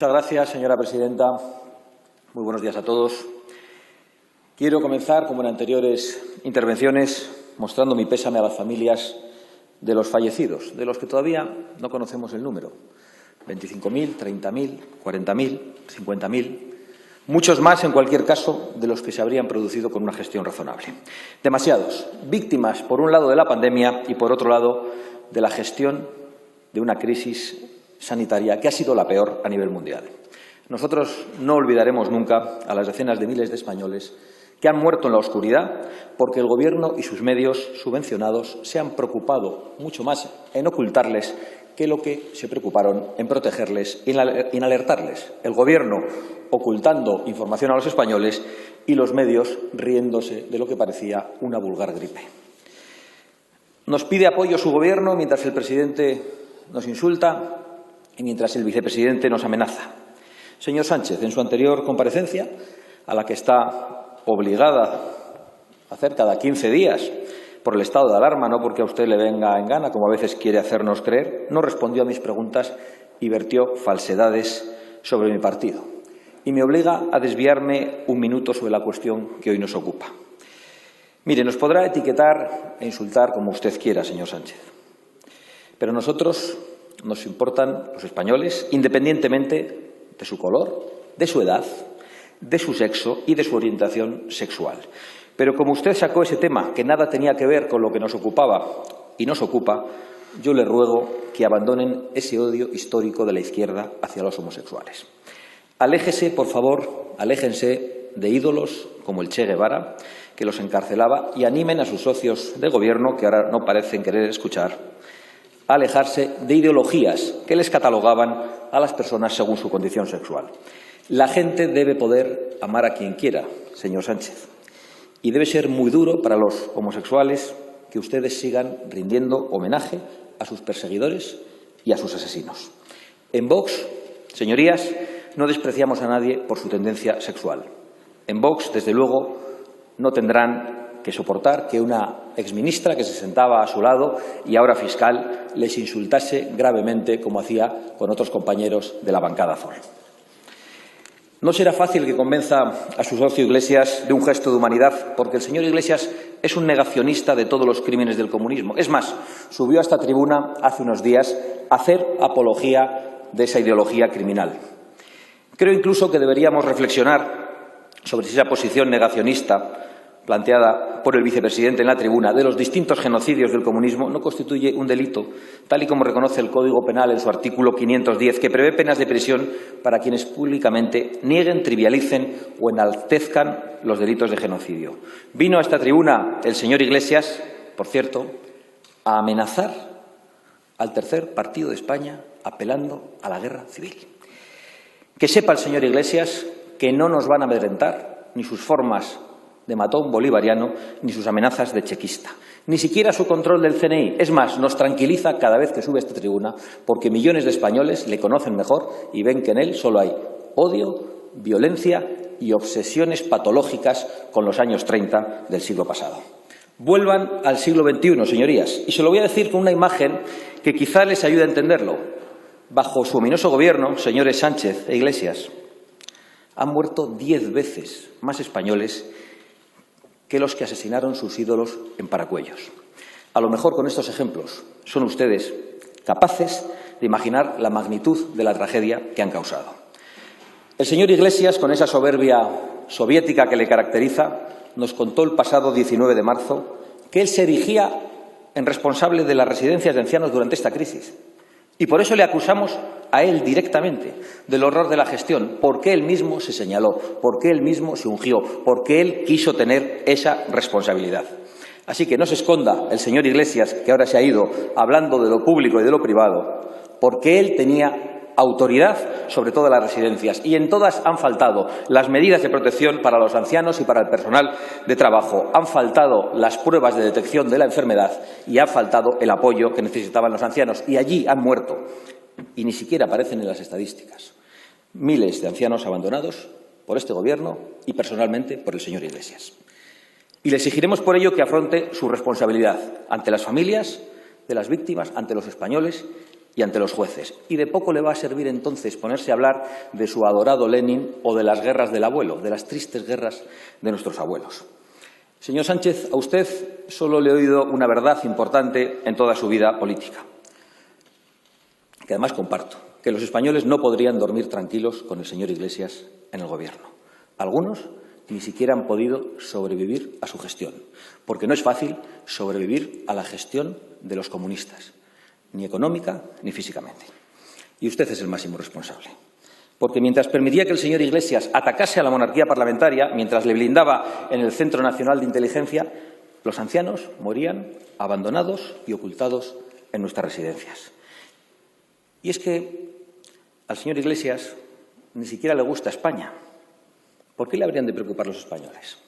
Muchas gracias, señora presidenta. Muy buenos días a todos. Quiero comenzar, como en anteriores intervenciones, mostrando mi pésame a las familias de los fallecidos, de los que todavía no conocemos el número. 25.000, 30.000, 40.000, 50.000, muchos más, en cualquier caso, de los que se habrían producido con una gestión razonable. Demasiados. Víctimas, por un lado, de la pandemia y, por otro lado, de la gestión de una crisis sanitaria que ha sido la peor a nivel mundial. Nosotros no olvidaremos nunca a las decenas de miles de españoles que han muerto en la oscuridad porque el Gobierno y sus medios subvencionados se han preocupado mucho más en ocultarles que lo que se preocuparon en protegerles y en alertarles. El Gobierno ocultando información a los españoles y los medios riéndose de lo que parecía una vulgar gripe. Nos pide apoyo su Gobierno mientras el presidente nos insulta y mientras el vicepresidente nos amenaza. Señor Sánchez, en su anterior comparecencia, a la que está obligada a hacer cada 15 días por el estado de alarma, no porque a usted le venga en gana, como a veces quiere hacernos creer, no respondió a mis preguntas y vertió falsedades sobre mi partido. Y me obliga a desviarme un minuto sobre la cuestión que hoy nos ocupa. Mire, nos podrá etiquetar e insultar como usted quiera, señor Sánchez, pero nosotros nos importan los españoles, independientemente de su color, de su edad, de su sexo y de su orientación sexual. Pero como usted sacó ese tema que nada tenía que ver con lo que nos ocupaba y nos ocupa, yo le ruego que abandonen ese odio histórico de la izquierda hacia los homosexuales. Aléjese, por favor, aléjense de ídolos como el Che Guevara, que los encarcelaba, y animen a sus socios de gobierno, que ahora no parecen querer escuchar, a alejarse de ideologías que les catalogaban a las personas según su condición sexual. La gente debe poder amar a quien quiera, señor Sánchez, y debe ser muy duro para los homosexuales que ustedes sigan rindiendo homenaje a sus perseguidores y a sus asesinos. En Vox, señorías, no despreciamos a nadie por su tendencia sexual. En Vox, desde luego, no tendrán que soportar que una exministra que se sentaba a su lado y ahora fiscal les insultase gravemente como hacía con otros compañeros de la bancada azul. No será fácil que convenza a su socio Iglesias de un gesto de humanidad, porque el señor Iglesias es un negacionista de todos los crímenes del comunismo. Es más, subió a esta tribuna hace unos días a hacer apología de esa ideología criminal. Creo incluso que deberíamos reflexionar sobre si esa posición negacionista planteada por el vicepresidente en la tribuna de los distintos genocidios del comunismo no constituye un delito, tal y como reconoce el Código Penal en su artículo 510, que prevé penas de prisión para quienes públicamente nieguen, trivialicen o enaltezcan los delitos de genocidio. Vino a esta tribuna el señor Iglesias, por cierto, a amenazar al tercer partido de España apelando a la guerra civil. Que sepa el señor Iglesias que no nos van a amedrentar ni sus formas de matón bolivariano ni sus amenazas de chequista, ni siquiera su control del CNI. Es más, nos tranquiliza cada vez que sube a esta tribuna porque millones de españoles le conocen mejor y ven que en él solo hay odio, violencia y obsesiones patológicas con los años 30 del siglo pasado. Vuelvan al siglo XXI, señorías, y se lo voy a decir con una imagen que quizá les ayude a entenderlo. Bajo su ominoso gobierno, señores Sánchez e Iglesias, han muerto 10 veces más españoles que los que asesinaron sus ídolos en Paracuellos. A lo mejor con estos ejemplos son ustedes capaces de imaginar la magnitud de la tragedia que han causado. El señor Iglesias, con esa soberbia soviética que le caracteriza, nos contó el pasado 19 de marzo que él se erigía en responsable de las residencias de ancianos durante esta crisis. Y por eso le acusamos a él directamente del horror de la gestión, porque él mismo se señaló, porque él mismo se ungió, porque él quiso tener esa responsabilidad. Así que no se esconda el señor Iglesias, que ahora se ha ido hablando de lo público y de lo privado, porque él tenía autoridad sobre todas las residencias y en todas han faltado las medidas de protección para los ancianos y para el personal de trabajo, han faltado las pruebas de detección de la enfermedad y ha faltado el apoyo que necesitaban los ancianos y allí han muerto y ni siquiera aparecen en las estadísticas miles de ancianos abandonados por este Gobierno y personalmente por el señor Iglesias. Y le exigiremos por ello que afronte su responsabilidad ante las familias de las víctimas, ante los españoles y ante los jueces. Y de poco le va a servir entonces ponerse a hablar de su adorado Lenin o de las guerras del abuelo, de las tristes guerras de nuestros abuelos. Señor Sánchez, a usted solo le he oído una verdad importante en toda su vida política, que además comparto, que los españoles no podrían dormir tranquilos con el señor Iglesias en el Gobierno. Algunos ni siquiera han podido sobrevivir a su gestión, porque no es fácil sobrevivir a la gestión de los comunistas, ni económica ni físicamente. Y usted es el máximo responsable. Porque mientras permitía que el señor Iglesias atacase a la monarquía parlamentaria, mientras le blindaba en el Centro Nacional de Inteligencia, los ancianos morían abandonados y ocultados en nuestras residencias. Y es que al señor Iglesias ni siquiera le gusta España. ¿Por qué le habrían de preocupar los españoles?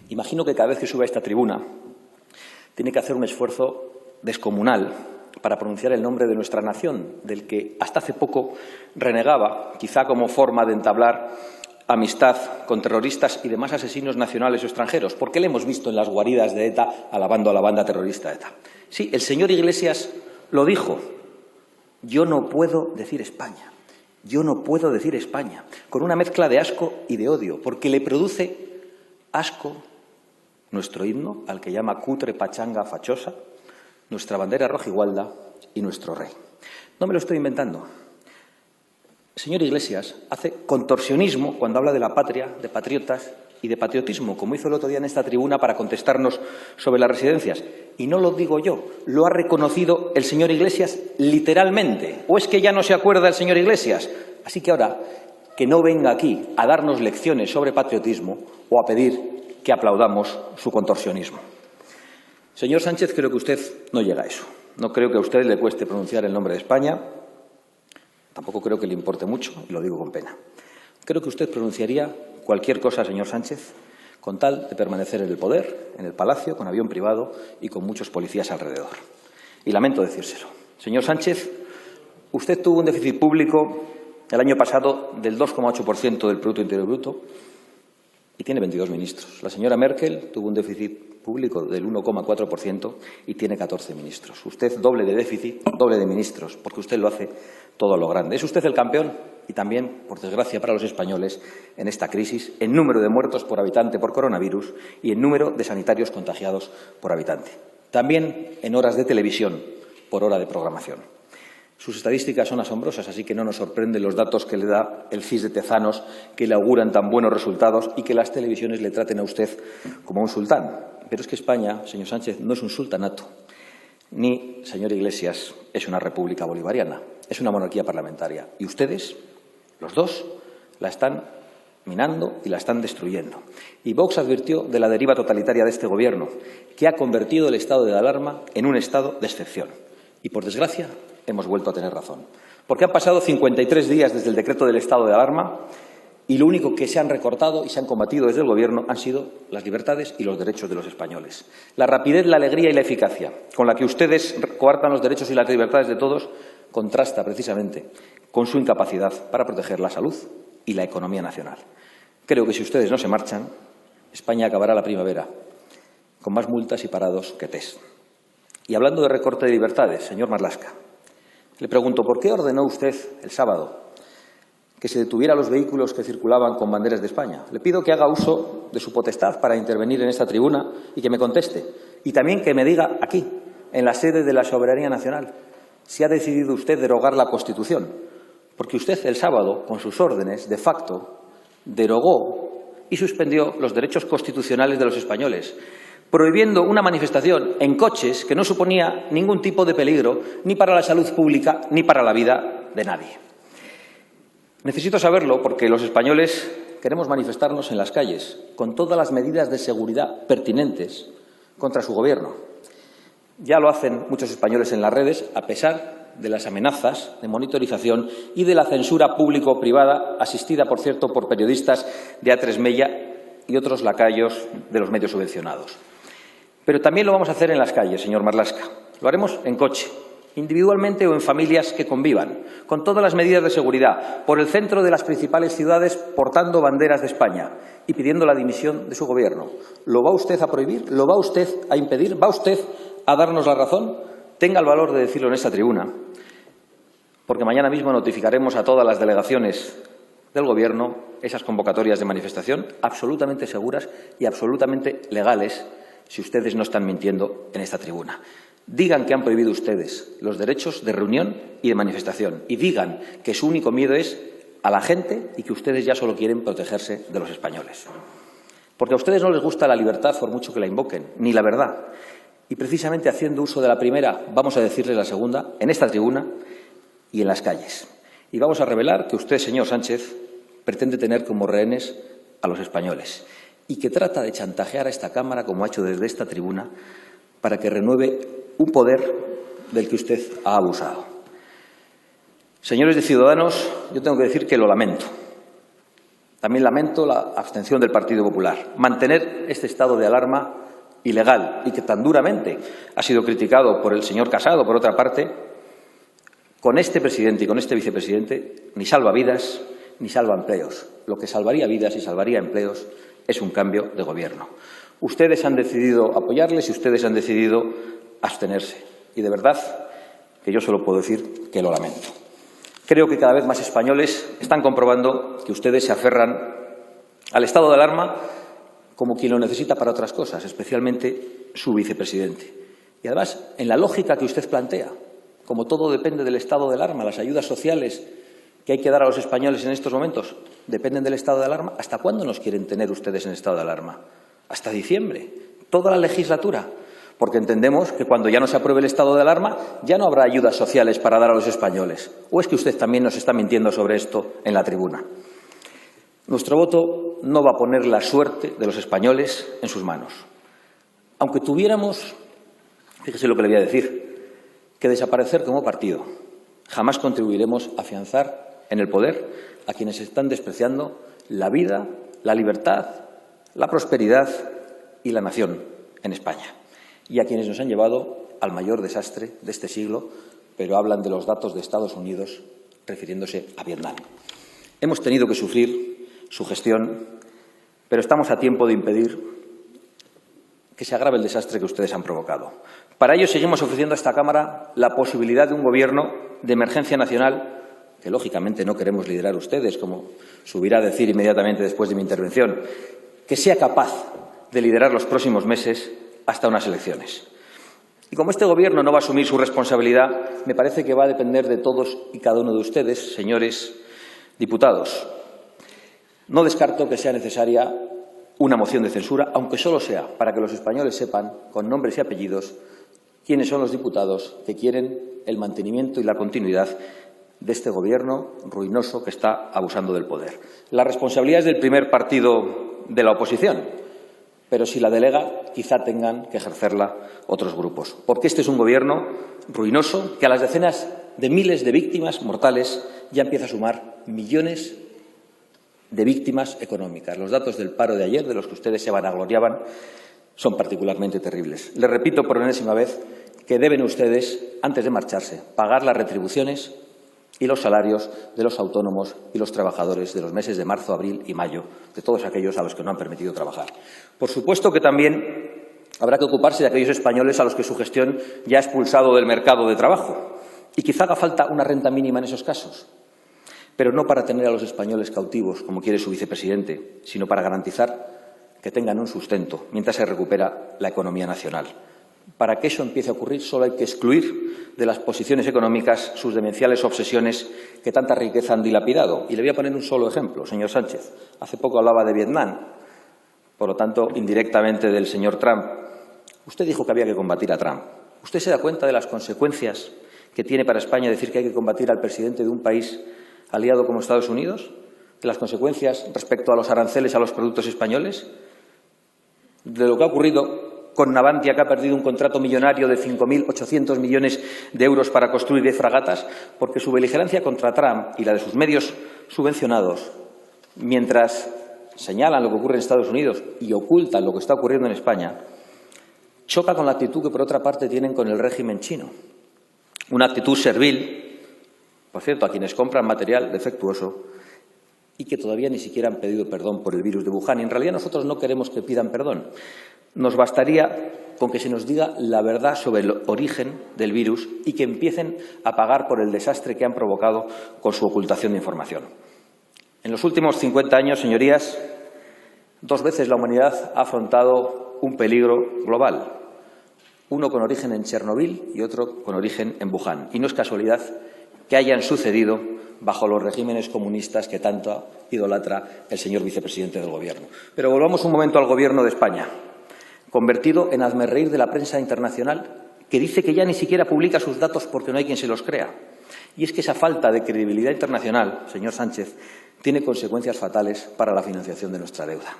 Imagino que cada vez que sube a esta tribuna tiene que hacer un esfuerzo descomunal para pronunciar el nombre de nuestra nación, del que hasta hace poco renegaba, quizá como forma de entablar amistad con terroristas y demás asesinos nacionales o extranjeros, porque le hemos visto en las guaridas de ETA alabando a la banda terrorista ETA. Sí, el señor Iglesias lo dijo. Yo no puedo decir España. Yo no puedo decir España, con una mezcla de asco y de odio, porque le produce asco nuestro himno, al que llama cutre, pachanga, fachosa, nuestra bandera rojigualda y nuestro rey. No me lo estoy inventando. El señor Iglesias hace contorsionismo cuando habla de la patria, de patriotas y de patriotismo, como hizo el otro día en esta tribuna para contestarnos sobre las residencias. Y no lo digo yo, lo ha reconocido el señor Iglesias literalmente. ¿O es que ya no se acuerda el señor Iglesias? Así que ahora, que no venga aquí a darnos lecciones sobre patriotismo o a pedir que aplaudamos su contorsionismo. Señor Sánchez, creo que usted no llega a eso. No creo que a usted le cueste pronunciar el nombre de España. Tampoco creo que le importe mucho, y lo digo con pena. Creo que usted pronunciaría cualquier cosa, señor Sánchez, con tal de permanecer en el poder, en el palacio, con avión privado y con muchos policías alrededor. Y lamento decírselo. Señor Sánchez, usted tuvo un déficit público el año pasado del 2,8% del Producto Interior Bruto y tiene 22 ministros. La señora Merkel tuvo un déficit público del 1,4% y tiene 14 ministros. Usted doble de déficit, doble de ministros, porque usted lo hace todo a lo grande. Es usted el campeón y también, por desgracia para los españoles, en esta crisis, en número de muertos por habitante por coronavirus y en número de sanitarios contagiados por habitante. También en horas de televisión por hora de programación. Sus estadísticas son asombrosas, así que no nos sorprenden los datos que le da el CIS de Tezanos, que le auguran tan buenos resultados y que las televisiones le traten a usted como un sultán. Pero es que España, señor Sánchez, no es un sultanato, ni, señor Iglesias, es una república bolivariana, es una monarquía parlamentaria. Y ustedes, los dos, la están minando y la están destruyendo. Y Vox advirtió de la deriva totalitaria de este Gobierno, que ha convertido el estado de alarma en un estado de excepción. Y, por desgracia, hemos vuelto a tener razón. Porque han pasado 53 días desde el decreto del estado de alarma y lo único que se han recortado y se han combatido desde el Gobierno han sido las libertades y los derechos de los españoles. La rapidez, la alegría y la eficacia con la que ustedes coartan los derechos y las libertades de todos contrasta precisamente con su incapacidad para proteger la salud y la economía nacional. Creo que si ustedes no se marchan, España acabará la primavera con más multas y parados que test. Y hablando de recorte de libertades, señor Marlaska, le pregunto, ¿por qué ordenó usted el sábado que se detuviera los vehículos que circulaban con banderas de España? Le pido que haga uso de su potestad para intervenir en esta tribuna y que me conteste. Y también que me diga aquí, en la sede de la soberanía nacional, si ha decidido usted derogar la Constitución. Porque usted el sábado, con sus órdenes, de facto, derogó y suspendió los derechos constitucionales de los españoles, prohibiendo una manifestación en coches que no suponía ningún tipo de peligro ni para la salud pública ni para la vida de nadie. Necesito saberlo porque los españoles queremos manifestarnos en las calles con todas las medidas de seguridad pertinentes contra su Gobierno. Ya lo hacen muchos españoles en las redes, a pesar de las amenazas de monitorización y de la censura público-privada, asistida, por cierto, por periodistas de A3 Media y otros lacayos de los medios subvencionados. Pero también lo vamos a hacer en las calles, señor Marlaska. Lo haremos en coche, individualmente o en familias que convivan, con todas las medidas de seguridad, por el centro de las principales ciudades, portando banderas de España y pidiendo la dimisión de su Gobierno. ¿Lo va usted a prohibir? ¿Lo va usted a impedir? ¿Va usted a darnos la razón, tenga el valor de decirlo en esta tribuna, porque mañana mismo notificaremos a todas las delegaciones del Gobierno esas convocatorias de manifestación absolutamente seguras y absolutamente legales, si ustedes no están mintiendo en esta tribuna. Digan que han prohibido ustedes los derechos de reunión y de manifestación y digan que su único miedo es a la gente y que ustedes ya solo quieren protegerse de los españoles. Porque a ustedes no les gusta la libertad por mucho que la invoquen, ni la verdad. Y precisamente haciendo uso de la primera, vamos a decirles la segunda, en esta tribuna y en las calles. Y vamos a revelar que usted, señor Sánchez, pretende tener como rehenes a los españoles y que trata de chantajear a esta Cámara, como ha hecho desde esta tribuna, para que renueve un poder del que usted ha abusado. Señores de Ciudadanos, yo tengo que decir que lo lamento. También lamento la abstención del Partido Popular. Mantener este estado de alarma ilegal y que tan duramente ha sido criticado por el señor Casado, por otra parte, con este presidente y con este vicepresidente, ni salva vidas ni salva empleos. Lo que salvaría vidas y salvaría empleos es un cambio de gobierno. Ustedes han decidido apoyarles y ustedes han decidido abstenerse. Y de verdad que yo solo puedo decir que lo lamento. Creo que cada vez más españoles están comprobando que ustedes se aferran al estado de alarma como quien lo necesita para otras cosas, especialmente su vicepresidente. Y además, en la lógica que usted plantea, como todo depende del estado de alarma, las ayudas sociales que hay que dar a los españoles en estos momentos dependen del estado de alarma, ¿hasta cuándo nos quieren tener ustedes en estado de alarma? Hasta diciembre, toda la legislatura, porque entendemos que cuando ya no se apruebe el estado de alarma ya no habrá ayudas sociales para dar a los españoles. ¿O es que usted también nos está mintiendo sobre esto en la tribuna? Nuestro voto no va a poner la suerte de los españoles en sus manos. Aunque tuviéramos, fíjese lo que le voy a decir, que desaparecer como partido, jamás contribuiremos a afianzar en el poder a quienes están despreciando la vida, la libertad, la prosperidad y la nación en España, y a quienes nos han llevado al mayor desastre de este siglo, pero hablan de los datos de Estados Unidos refiriéndose a Vietnam. Hemos tenido que sufrir su gestión, pero estamos a tiempo de impedir que se agrave el desastre que ustedes han provocado. Para ello seguimos ofreciendo a esta Cámara la posibilidad de un gobierno de emergencia nacional que, lógicamente, no queremos liderar ustedes, como subirá a decir inmediatamente después de mi intervención, que sea capaz de liderar los próximos meses hasta unas elecciones. Y como este Gobierno no va a asumir su responsabilidad, me parece que va a depender de todos y cada uno de ustedes, señores diputados. No descarto que sea necesaria una moción de censura, aunque solo sea para que los españoles sepan, con nombres y apellidos, quiénes son los diputados que quieren el mantenimiento y la continuidad de este Gobierno ruinoso que está abusando del poder. La responsabilidad es del primer partido de la oposición, pero si la delega, quizá tengan que ejercerla otros grupos. Porque este es un Gobierno ruinoso que a las decenas de miles de víctimas mortales ya empieza a sumar millones de víctimas económicas. Los datos del paro de ayer, de los que ustedes se vanagloriaban, son particularmente terribles. Les repito por enésima vez que deben ustedes, antes de marcharse, pagar las retribuciones y los salarios de los autónomos y los trabajadores de los meses de marzo, abril y mayo, de todos aquellos a los que no han permitido trabajar. Por supuesto que también habrá que ocuparse de aquellos españoles a los que su gestión ya ha expulsado del mercado de trabajo. Y quizá haga falta una renta mínima en esos casos, pero no para tener a los españoles cautivos, como quiere su vicepresidente, sino para garantizar que tengan un sustento mientras se recupera la economía nacional. Para que eso empiece a ocurrir, solo hay que excluir de las posiciones económicas sus demenciales obsesiones que tanta riqueza han dilapidado. Y le voy a poner un solo ejemplo, señor Sánchez. Hace poco hablaba de Vietnam, por lo tanto, indirectamente del señor Trump. Usted dijo que había que combatir a Trump. ¿Usted se da cuenta de las consecuencias que tiene para España decir que hay que combatir al presidente de un país aliado como Estados Unidos? ¿De las consecuencias respecto a los aranceles a los productos españoles? ¿De lo que ha ocurrido con Navantia, que ha perdido un contrato millonario de 5.800 millones de euros para construir 10 fragatas, porque su beligerancia contra Trump y la de sus medios subvencionados, mientras señalan lo que ocurre en Estados Unidos y ocultan lo que está ocurriendo en España, choca con la actitud que, por otra parte, tienen con el régimen chino. Una actitud servil, por cierto, a quienes compran material defectuoso y que todavía ni siquiera han pedido perdón por el virus de Wuhan. Y en realidad nosotros no queremos que pidan perdón. Nos bastaría con que se nos diga la verdad sobre el origen del virus y que empiecen a pagar por el desastre que han provocado con su ocultación de información. En los últimos 50 años, señorías, 2 veces la humanidad ha afrontado un peligro global, uno con origen en Chernobyl y otro con origen en Wuhan. Y no es casualidad que hayan sucedido bajo los regímenes comunistas que tanto idolatra el señor vicepresidente del Gobierno. Pero volvamos un momento al Gobierno de España, convertido en hazmerreír de la prensa internacional, que dice que ya ni siquiera publica sus datos porque no hay quien se los crea. Y es que esa falta de credibilidad internacional, señor Sánchez, tiene consecuencias fatales para la financiación de nuestra deuda.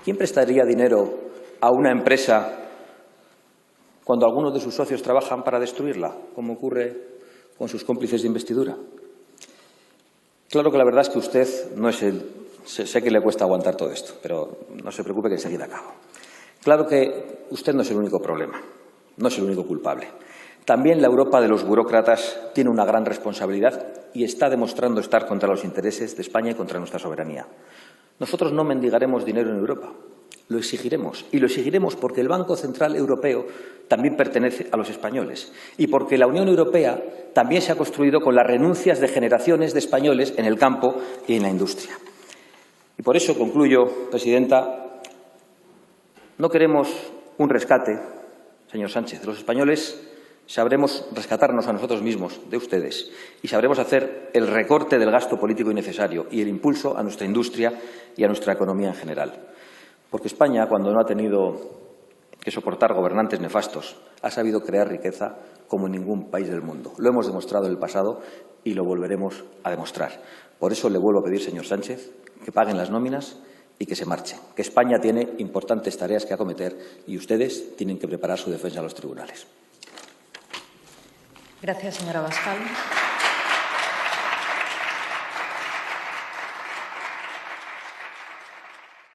¿Quién prestaría dinero a una empresa cuando algunos de sus socios trabajan para destruirla, como ocurre con sus cómplices de investidura? Claro que la verdad es que usted no es el... Sé que le cuesta aguantar todo esto, pero no se preocupe que enseguida acabo. Claro que usted no es el único problema, no es el único culpable. También la Europa de los burócratas tiene una gran responsabilidad y está demostrando estar contra los intereses de España y contra nuestra soberanía. Nosotros no mendigaremos dinero en Europa, lo exigiremos. Y lo exigiremos porque el Banco Central Europeo también pertenece a los españoles y porque la Unión Europea también se ha construido con las renuncias de generaciones de españoles en el campo y en la industria. Y por eso concluyo, presidenta, no queremos un rescate, señor Sánchez. Los españoles sabremos rescatarnos a nosotros mismos de ustedes y sabremos hacer el recorte del gasto político innecesario y el impulso a nuestra industria y a nuestra economía en general. Porque España, cuando no ha tenido que soportar gobernantes nefastos, ha sabido crear riqueza como en ningún país del mundo. Lo hemos demostrado en el pasado y lo volveremos a demostrar. Por eso le vuelvo a pedir, señor Sánchez, que paguen las nóminas y que se marchen. Que España tiene importantes tareas que acometer y ustedes tienen que preparar su defensa a los tribunales. Gracias, señora Abascal.